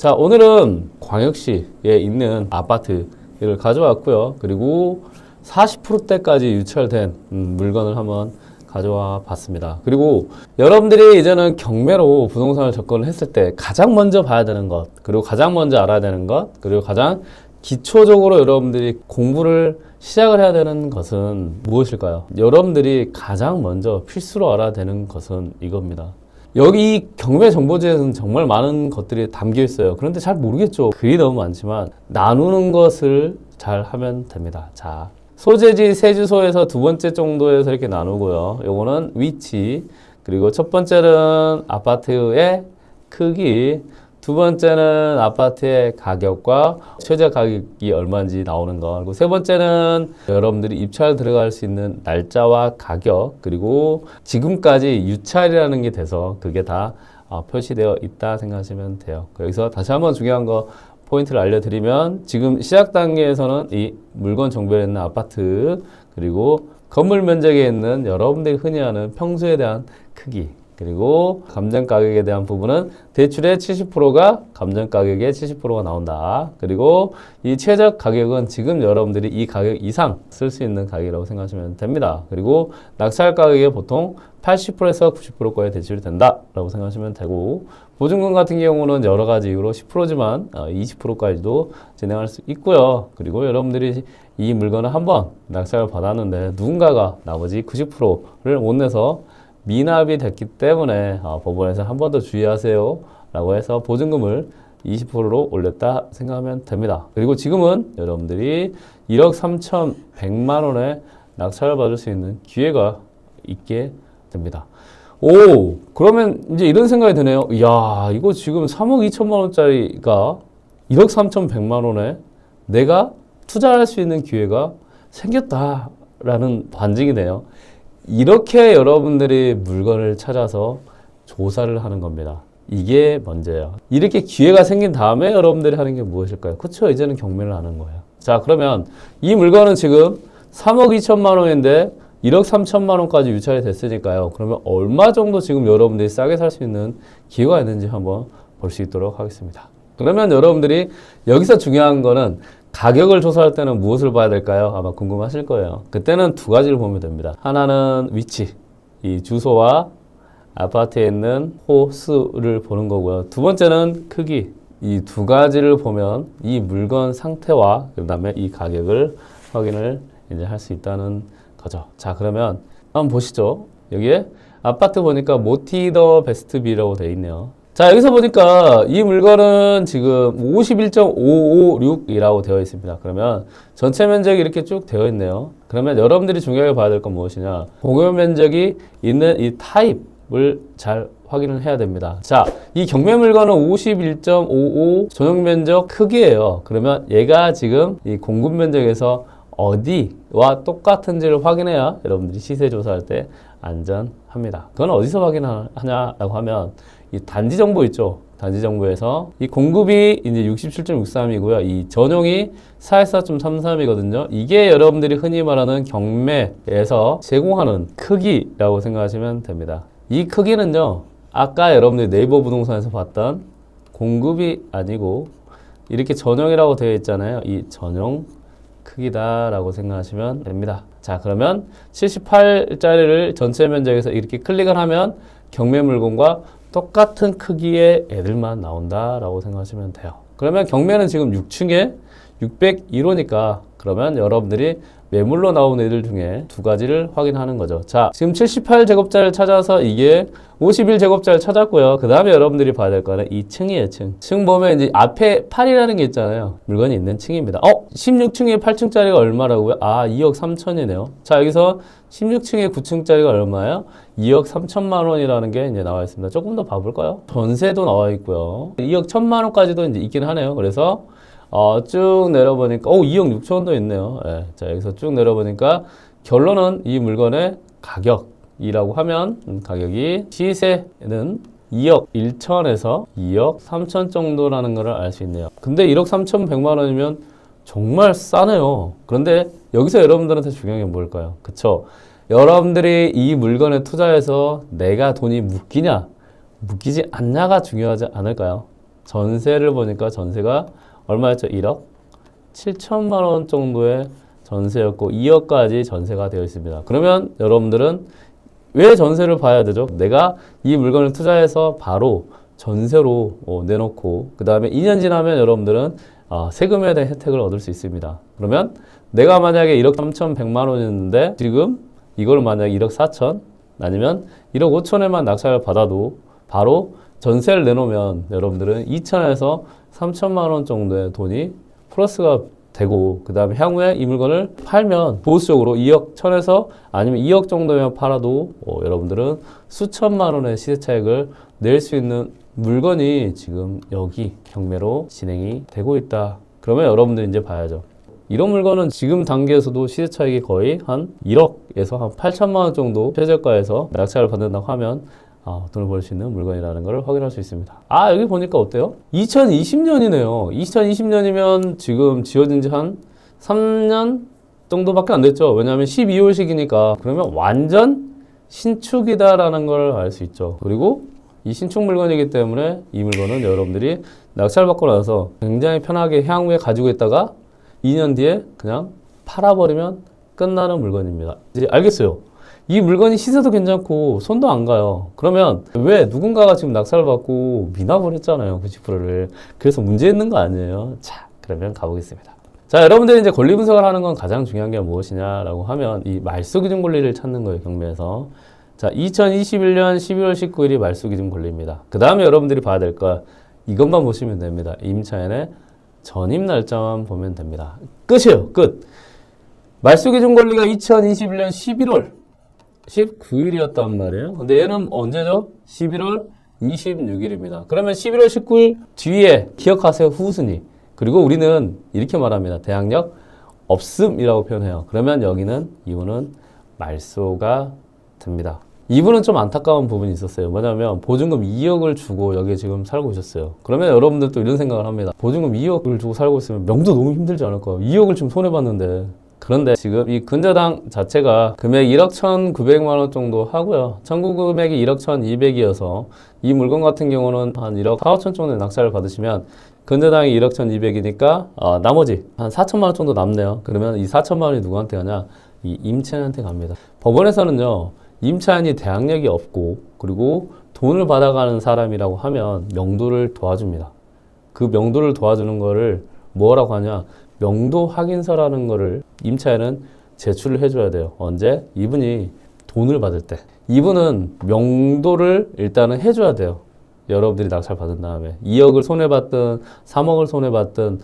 자, 오늘은 광역시에 있는 아파트를 가져왔고요. 그리고 40%대까지 유찰된 물건을 한번 가져와 봤습니다. 그리고 여러분들이 이제는 경매로 부동산을 접근을 했을 때 가장 먼저 봐야 되는 것, 그리고 가장 먼저 알아야 되는 것, 그리고 가장 기초적으로 여러분들이 공부를 시작을 해야 되는 것은 무엇일까요? 여러분들이 가장 먼저 필수로 알아야 되는 것은 이겁니다. 여기 경매 정보지에서는 정말 많은 것들이 담겨 있어요. 그런데 잘 모르겠죠. 글이 너무 많지만 나누는 것을 잘 하면 됩니다. 자, 소재지 세 주소에서 두 번째 정도에서 이렇게 나누고요. 요거는 위치, 그리고 첫 번째는 아파트의 크기, 두 번째는 아파트의 가격과 최저 가격이 얼마인지 나오는 거, 그리고 세 번째는 여러분들이 입찰 들어갈 수 있는 날짜와 가격, 그리고 지금까지 유찰이라는 게 돼서 그게 다 표시되어 있다 생각하시면 돼요. 여기서 다시 한번 중요한 거 포인트를 알려드리면, 지금 시작 단계에서는 이 물건 정보에 있는 아파트, 그리고 건물 면적에 있는 여러분들이 흔히 아는 평수에 대한 크기, 그리고 감정 가격에 대한 부분은 대출의 70%가 감정 가격의 70%가 나온다. 그리고 이 최저 가격은 지금 여러분들이 이 가격 이상 쓸 수 있는 가격이라고 생각하시면 됩니다. 그리고 낙찰 가격이 보통 80%에서 90%까지 대출이 된다라고 생각하시면 되고, 보증금 같은 경우는 여러 가지 이유로 10%지만 20%까지도 진행할 수 있고요. 그리고 여러분들이 이 물건을 한번 낙찰을 받았는데 누군가가 나머지 90%를 못 내서 미납이 됐기 때문에 법원에서 한 번 더 주의하세요 라고 해서 보증금을 20%로 올렸다 생각하면 됩니다. 그리고 지금은 여러분들이 1억 3,100만 원의 낙찰을 받을 수 있는 기회가 있게 됩니다. 오, 그러면 이제 이런 생각이 드네요. 이야, 이거 지금 3억 2천만 원짜리가 1억 3,100만 원에 내가 투자할 수 있는 기회가 생겼다라는 반증이네요. 이렇게 여러분들이 물건을 찾아서 조사를 하는 겁니다. 이게 먼저예요. 이렇게 기회가 생긴 다음에 여러분들이 하는 게 무엇일까요? 그렇죠. 이제는 경매를 하는 거예요. 자, 그러면 이 물건은 지금 3억 2천만 원인데 1억 3천만 원까지 유찰이 됐으니까요. 그러면 얼마 정도 지금 여러분들이 싸게 살 수 있는 기회가 있는지 한번 볼 수 있도록 하겠습니다. 그러면 여러분들이 여기서 중요한 거는 가격을 조사할 때는 무엇을 봐야 될까요? 아마 궁금하실 거예요. 그때는 두 가지를 보면 됩니다. 하나는 위치, 이 주소와 아파트에 있는 호수를 보는 거고요. 두 번째는 크기. 이 두 가지를 보면 이 물건 상태와 그 다음에 이 가격을 확인을 이제 할 수 있다는 거죠. 자, 그러면 한번 보시죠. 여기에 아파트 보니까 모티 더 베스트 비라고 되어 있네요. 자, 여기서 보니까 이 물건은 지금 51.556이라고 되어 있습니다. 그러면 전체 면적이 이렇게 쭉 되어 있네요. 그러면 여러분들이 중요하게 봐야 될 건 무엇이냐? 공여 면적이 있는 이 타입을 잘 확인을 해야 됩니다. 자, 이 경매 물건은 51.55 전용 면적 크기예요. 그러면 얘가 지금 이 공급 면적에서 어디와 똑같은지를 확인해야 여러분들이 시세 조사할 때 안전합니다. 그건 어디서 확인하냐라고 하면 이 단지 정보 있죠. 단지 정보에서 이 공급이 이제 67.63이고요. 이 전용이 44.33이거든요. 이게 여러분들이 흔히 말하는 경매에서 제공하는 크기라고 생각하시면 됩니다. 이 크기는요, 아까 여러분들이 네이버 부동산에서 봤던 공급이 아니고 이렇게 전용이라고 되어 있잖아요. 이 전용 크기다라고 생각하시면 됩니다. 자, 그러면 78짜리를 전체 면적에서 이렇게 클릭을 하면 경매 물건과 똑같은 크기의 애들만 나온다라고 생각하시면 돼요. 그러면 경매는 지금 6층에 601호니까 그러면 여러분들이 매물로 나온 애들 중에 두 가지를 확인하는 거죠. 자, 지금 78제곱자를 찾아서 이게 51제곱자를 찾았고요. 그 다음에 여러분들이 봐야 될 거는 이 층이에요, 층. 층 보면 이제 앞에 8이라는 게 있잖아요. 물건이 있는 층입니다. 16층에 8층짜리가 얼마라고요? 아, 2억 3천이네요. 자, 여기서 16층에 9층짜리가 얼마예요? 2억 3천만 원이라는 게 이제 나와 있습니다. 조금 더 봐볼까요? 전세도 나와 있고요. 2억 1천만 원까지도 이제 있긴 하네요. 그래서 쭉 내려보니까 2억 6천원도 있네요. 예. 자, 여기서 쭉 내려보니까 결론은 이 물건의 가격이라고 하면 가격이 시세는 2억 1천에서 2억 3천 정도라는 것을 알 수 있네요. 근데 1억 3,100만 원이면 정말 싸네요. 그런데 여기서 여러분들한테 중요한 게 뭘까요? 그쵸? 여러분들이 이 물건에 투자해서 내가 돈이 묶이냐 묶이지 않냐가 중요하지 않을까요? 전세를 보니까 전세가 얼마였죠? 1억 7천만 원 정도의 전세였고 2억까지 전세가 되어 있습니다. 그러면 여러분들은 왜 전세를 봐야 되죠? 내가 이 물건을 투자해서 바로 전세로 내놓고 그 다음에 2년 지나면 여러분들은 세금에 대한 혜택을 얻을 수 있습니다. 그러면 내가 만약에 1억 3,100만 원이었는데 지금 이걸 만약에 1억 4천 아니면 1억 5천에만 낙찰을 받아도 바로 전세를 내놓으면 여러분들은 2천에서 3천만 원 정도의 돈이 플러스가 되고 그 다음에 향후에 이 물건을 팔면 보수적으로 2억 천에서 아니면 2억 정도면 팔아도 여러분들은 수천만 원의 시세 차익을 낼 수 있는 물건이 지금 여기 경매로 진행이 되고 있다. 그러면 여러분들이 이제 봐야죠. 이런 물건은 지금 단계에서도 시세 차익이 거의 한 1억에서 한 8천만 원 정도 최저가에서 낙찰을 받는다고 하면 돈을 벌 수 있는 물건이라는 걸 확인할 수 있습니다. 여기 보니까 어때요? 2020년이네요. 2020년이면 지금 지어진 지 한 3년 정도밖에 안 됐죠. 왜냐하면 12월식이니까 그러면 완전 신축이다라는 걸 알 수 있죠. 그리고 이 신축 물건이기 때문에 이 물건은 여러분들이 낙찰받고 나서 굉장히 편하게 향후에 가지고 있다가 2년 뒤에 그냥 팔아버리면 끝나는 물건입니다. 이제 알겠어요. 이 물건이 시세도 괜찮고 손도 안 가요. 그러면 왜 누군가가 지금 낙찰을 받고 미납을 했잖아요. 90%를. 그래서 문제 있는 거 아니에요. 자, 그러면 가보겠습니다. 자, 여러분들이 이제 권리 분석을 하는 건 가장 중요한 게 무엇이냐라고 하면 이 말소 기준 권리를 찾는 거예요. 경매에서. 자, 2021년 12월 19일이 말소 기준 권리입니다. 그 다음에 여러분들이 봐야 될 거 이것만 보시면 됩니다. 임차인의 전입 날짜만 보면 됩니다. 끝이에요. 끝. 말소 기준 권리가 2021년 11월 19일이었단 말이에요. 근데 얘는 언제죠? 11월 26일입니다. 그러면 11월 19일 뒤에 기억하세요. 후순위. 그리고 우리는 이렇게 말합니다. 대항력 없음이라고 표현해요. 그러면 여기는 이분은 말소가 됩니다. 이분은 좀 안타까운 부분이 있었어요. 뭐냐면 보증금 2억을 주고 여기에 지금 살고 있었어요. 그러면 여러분들도 이런 생각을 합니다. 보증금 2억을 주고 살고 있으면 명도 너무 힘들지 않을까? 2억을 지금 손해봤는데. 그런데 지금 이 근저당 자체가 금액 1억 1,900만 원 정도 하고요. 청구 금액이 1억 1,200이어서 이 물건 같은 경우는 한 1억 4, 5천 정도의 낙찰을 받으시면 근저당이 1억 1,200이니까 나머지 한 4천만 원 정도 남네요. 그러면 이 4천만 원이 누구한테 가냐? 이 임차인한테 갑니다. 법원에서는요. 임차인이 대항력이 없고 그리고 돈을 받아가는 사람이라고 하면 명도를 도와줍니다. 그 명도를 도와주는 거를 뭐라고 하냐? 명도 확인서라는 거를 임차인은 제출을 해줘야 돼요. 언제? 이분이 돈을 받을 때. 이분은 명도를 일단은 해줘야 돼요. 여러분들이 낙찰 받은 다음에 2억을 손해봤든 3억을 손해봤든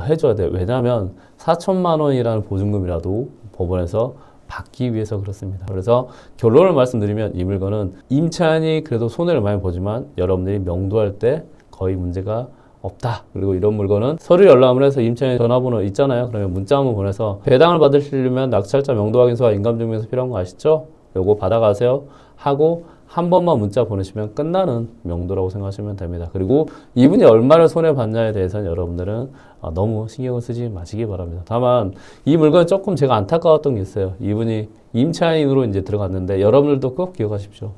해줘야 돼요. 왜냐하면 4천만 원이라는 보증금이라도 법원에서 받기 위해서 그렇습니다. 그래서 결론을 말씀드리면 이 물건은 임차인이 그래도 손해를 많이 보지만 여러분들이 명도할 때 거의 문제가 없다. 그리고 이런 물건은 서류 열람을 해서 임차인 전화번호 있잖아요. 그러면 문자 한번 보내서 배당을 받으시려면 낙찰자 명도 확인서와 인감증명서 필요한 거 아시죠? 요거 받아가세요 하고 한 번만 문자 보내시면 끝나는 명도라고 생각하시면 됩니다. 그리고 이분이 얼마를 손해봤냐에 대해서는 여러분들은 너무 신경을 쓰지 마시기 바랍니다. 다만 이 물건은 조금 제가 안타까웠던 게 있어요. 이분이 임차인으로 이제 들어갔는데 여러분들도 꼭 기억하십시오.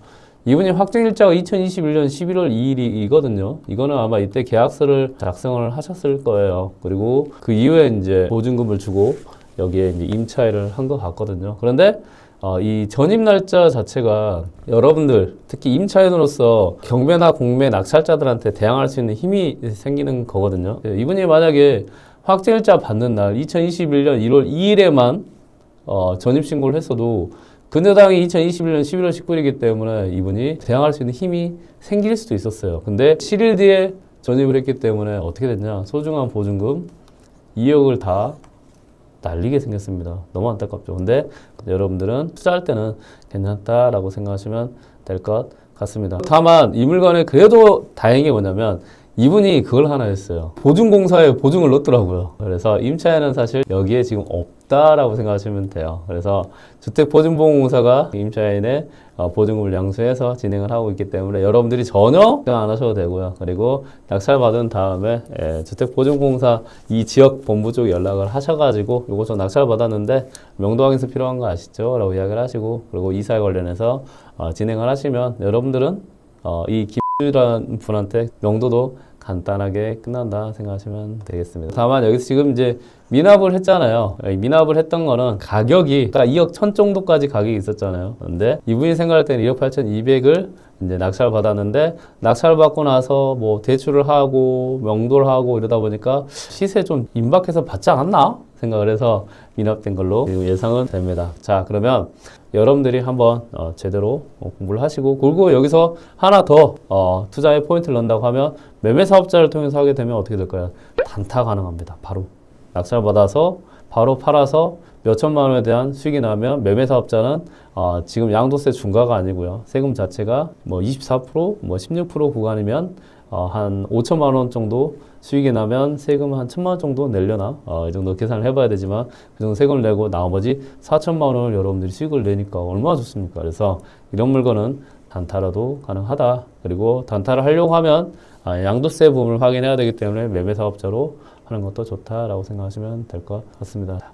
이분이 확정일자가 2021년 11월 2일이거든요. 이거는 아마 이때 계약서를 작성을 하셨을 거예요. 그리고 그 이후에 이제 보증금을 주고 여기에 이제 임차인을 한 것 같거든요. 그런데 이 전입 날짜 자체가 여러분들 특히 임차인으로서 경매나 공매 낙찰자들한테 대항할 수 있는 힘이 생기는 거거든요. 이분이 만약에 확정일자 받는 날 2021년 1월 2일에만 전입 신고를 했어도 근저당이 2021년 11월 19일이기 때문에 이분이 대항할 수 있는 힘이 생길 수도 있었어요. 근데 7일 뒤에 전입을 했기 때문에 어떻게 됐냐? 소중한 보증금 2억을 다 날리게 생겼습니다. 너무 안타깝죠. 근데 여러분들은 투자할 때는 괜찮다라고 생각하시면 될 것 같습니다. 다만 이 물건에 그래도 다행인 게 뭐냐면 이분이 그걸 하나 했어요. 보증공사에 보증을 넣었더라고요. 그래서 임차인은 사실 여기에 지금 없다라고 생각하시면 돼요. 그래서 주택보증보험공사가 임차인의 보증금을 양수해서 진행을 하고 있기 때문에 여러분들이 전혀 걱정 안 하셔도 되고요. 그리고 낙찰 받은 다음에 주택보증공사 이 지역 본부 쪽에 연락을 하셔가지고 요거 좀 낙찰 받았는데 명도 확인서 필요한 거 아시죠? 라고 이야기를 하시고 그리고 이사에 관련해서 진행을 하시면 여러분들은 이 라는 분한테 명도도 간단하게 끝난다 생각하시면 되겠습니다. 다만 여기서 지금 이제 미납을 했잖아요. 미납을 했던 거는 가격이 2억 1천 정도까지 가격이 있었잖아요. 근데 이분이 생각할 때는 2억 8천2백을 이제 낙찰 받았는데 낙찰 받고 나서 뭐 대출을 하고 명도를 하고 이러다 보니까 시세 좀 임박해서 받지 않았나 생각을 해서 미납된 걸로 예상은 됩니다. 자, 그러면 여러분들이 한번 제대로 공부를 하시고, 그리고 여기서 하나 더 투자에 포인트를 넣는다고 하면 매매 사업자를 통해서 하게 되면 어떻게 될까요? 단타 가능합니다. 바로 낙찰 받아서 바로 팔아서 몇 천만 원에 대한 수익이 나면 매매 사업자는 지금 양도세 중과가 아니고요. 세금 자체가 뭐 24%, 뭐 16% 구간이면 한 5천만 원 정도 수익이 나면 세금 한 1천만 원 정도 내려나? 이 정도 계산을 해봐야 되지만 그 정도 세금을 내고 나머지 4천만 원을 여러분들이 수익을 내니까 얼마나 좋습니까? 그래서 이런 물건은 단타라도 가능하다. 그리고 단타를 하려고 하면 양도세 부분을 확인해야 되기 때문에 매매 사업자로 하는 것도 좋다라고 생각하시면 될 것 같습니다.